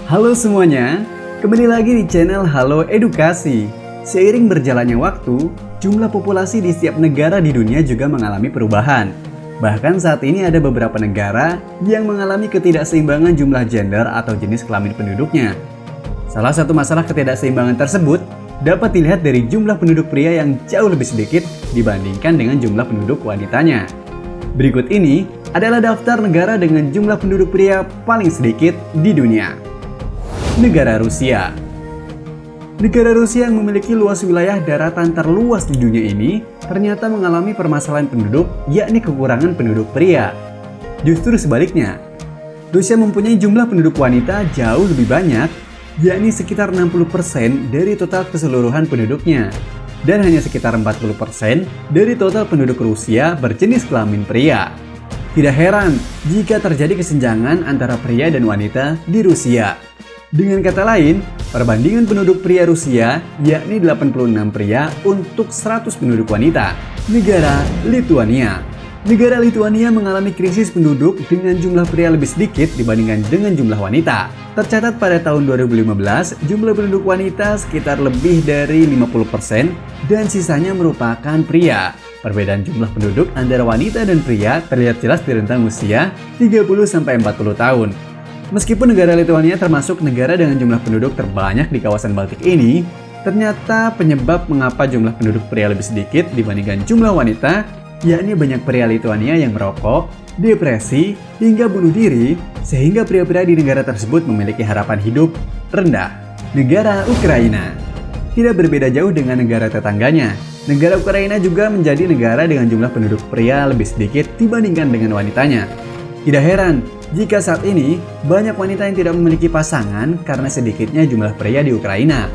Halo semuanya, kembali lagi di channel Halo Edukasi. Seiring berjalannya waktu, jumlah populasi di setiap negara di dunia juga mengalami perubahan. Bahkan saat ini ada beberapa negara yang mengalami ketidakseimbangan jumlah gender atau jenis kelamin penduduknya. Salah satu masalah ketidakseimbangan tersebut dapat dilihat dari jumlah penduduk pria yang jauh lebih sedikit dibandingkan dengan jumlah penduduk wanitanya. Berikut ini adalah daftar negara dengan jumlah penduduk pria paling sedikit di dunia. Negara Rusia. Negara Rusia yang memiliki luas wilayah daratan terluas di dunia ini ternyata mengalami permasalahan penduduk, yakni kekurangan penduduk pria. Justru sebaliknya, Rusia mempunyai jumlah penduduk wanita jauh lebih banyak, yakni sekitar 60% dari total keseluruhan penduduknya. Dan hanya sekitar 40% dari total penduduk Rusia berjenis kelamin pria. Tidak heran jika terjadi kesenjangan antara pria dan wanita di Rusia. Dengan kata lain, perbandingan penduduk pria Rusia yakni 86 pria untuk 100 penduduk wanita. Negara Lituania. Negara Lituania mengalami krisis penduduk dengan jumlah pria lebih sedikit dibandingkan dengan jumlah wanita. Tercatat pada tahun 2015, jumlah penduduk wanita sekitar lebih dari 50% dan sisanya merupakan pria. Perbedaan jumlah penduduk antara wanita dan pria terlihat jelas di rentang usia 30-40 tahun. Meskipun negara Lituania termasuk negara dengan jumlah penduduk terbanyak di kawasan Baltik ini, ternyata penyebab mengapa jumlah penduduk pria lebih sedikit dibandingkan jumlah wanita, yakni banyak pria Lituania yang merokok, depresi, hingga bunuh diri, sehingga pria-pria di negara tersebut memiliki harapan hidup rendah. Negara Ukraina. Tidak berbeda jauh dengan negara tetangganya, negara Ukraina juga menjadi negara dengan jumlah penduduk pria lebih sedikit dibandingkan dengan wanitanya. Tidak heran jika saat ini banyak wanita yang tidak memiliki pasangan karena sedikitnya jumlah pria di Ukraina.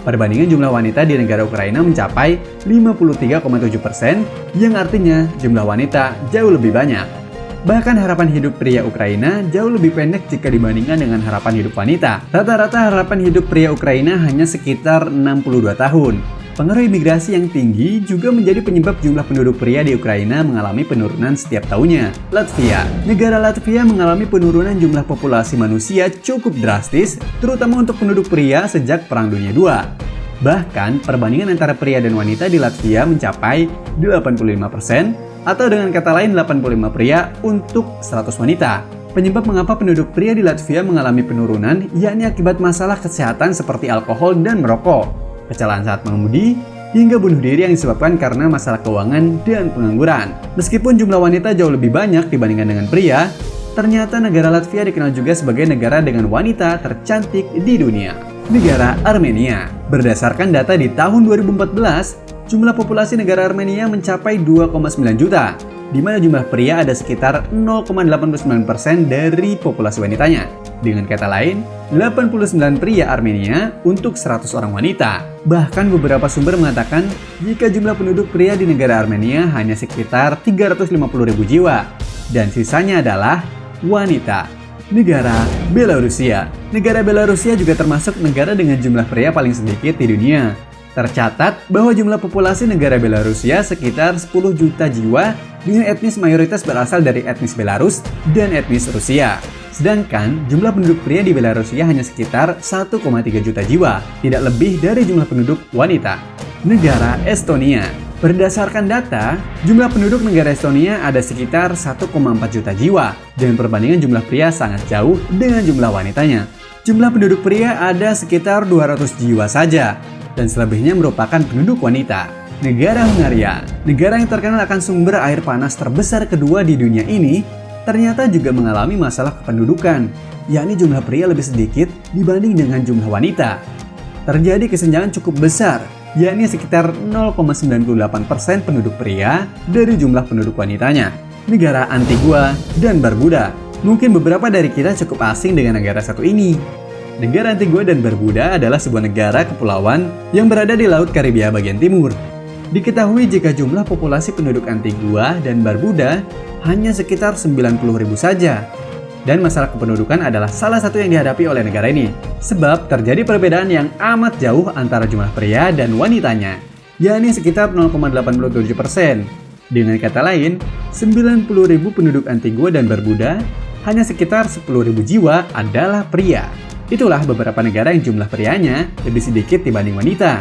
Perbandingan jumlah wanita di negara Ukraina mencapai 53,7%, yang artinya jumlah wanita jauh lebih banyak. Bahkan harapan hidup pria Ukraina jauh lebih pendek jika dibandingkan dengan harapan hidup wanita. Rata-rata harapan hidup pria Ukraina hanya sekitar 62 tahun. Pengaruh imigrasi yang tinggi juga menjadi penyebab jumlah penduduk pria di Ukraina mengalami penurunan setiap tahunnya. Latvia. Negara Latvia mengalami penurunan jumlah populasi manusia cukup drastis, terutama untuk penduduk pria sejak Perang Dunia II. Bahkan, perbandingan antara pria dan wanita di Latvia mencapai 85%, atau dengan kata lain 85 pria untuk 100 wanita. Penyebab mengapa penduduk pria di Latvia mengalami penurunan yakni akibat masalah kesehatan seperti alkohol dan merokok, kecelakaan saat mengemudi, hingga bunuh diri yang disebabkan karena masalah keuangan dan pengangguran. Meskipun jumlah wanita jauh lebih banyak dibandingkan dengan pria, ternyata negara Latvia dikenal juga sebagai negara dengan wanita tercantik di dunia. Negara Armenia. Berdasarkan data di tahun 2014, jumlah populasi negara Armenia mencapai 2,9 juta, di mana jumlah pria ada sekitar 0,89% dari populasi wanitanya. Dengan kata lain, 89 pria Armenia untuk 100 orang wanita. Bahkan beberapa sumber mengatakan jika jumlah penduduk pria di negara Armenia hanya sekitar 350.000 jiwa, dan sisanya adalah wanita. Negara Belarusia. Negara Belarusia juga termasuk negara dengan jumlah pria paling sedikit di dunia. Tercatat bahwa jumlah populasi negara Belarusia sekitar 10 juta jiwa dengan etnis mayoritas berasal dari etnis Belarus dan etnis Rusia. Sedangkan jumlah penduduk pria di Belarusia hanya sekitar 1,3 juta jiwa, tidak lebih dari jumlah penduduk wanita. Negara Estonia. Berdasarkan data, jumlah penduduk negara Estonia ada sekitar 1,4 juta jiwa, dengan perbandingan jumlah pria sangat jauh dengan jumlah wanitanya. Jumlah penduduk pria ada sekitar 200 jiwa saja, dan selebihnya merupakan penduduk wanita. Negara Hungaria. Negara yang terkenal akan sumber air panas terbesar kedua di dunia ini, ternyata juga mengalami masalah kependudukan, yakni jumlah pria lebih sedikit dibanding dengan jumlah wanita. Terjadi kesenjangan cukup besar, yakni sekitar 0,98% penduduk pria dari jumlah penduduk wanitanya. Negara Antigua dan Barbuda. Mungkin beberapa dari kita cukup asing dengan negara satu ini. Negara Antigua dan Barbuda adalah sebuah negara kepulauan yang berada di Laut Karibia bagian timur. Diketahui jika jumlah populasi penduduk Antigua dan Barbuda hanya sekitar 90.000 saja. Dan masalah kependudukan adalah salah satu yang dihadapi oleh negara ini. Sebab terjadi perbedaan yang amat jauh antara jumlah pria dan wanitanya, yakni sekitar 0,87%. Dengan kata lain, 90.000 penduduk Antigua dan Barbuda, hanya sekitar 10.000 jiwa adalah pria. Itulah beberapa negara yang jumlah prianya lebih sedikit dibanding wanita.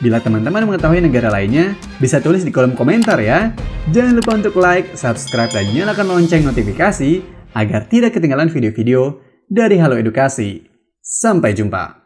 Bila teman-teman mengetahui negara lainnya, bisa tulis di kolom komentar ya. Jangan lupa untuk like, subscribe, dan nyalakan lonceng notifikasi agar tidak ketinggalan video-video dari Halo Edukasi. Sampai jumpa.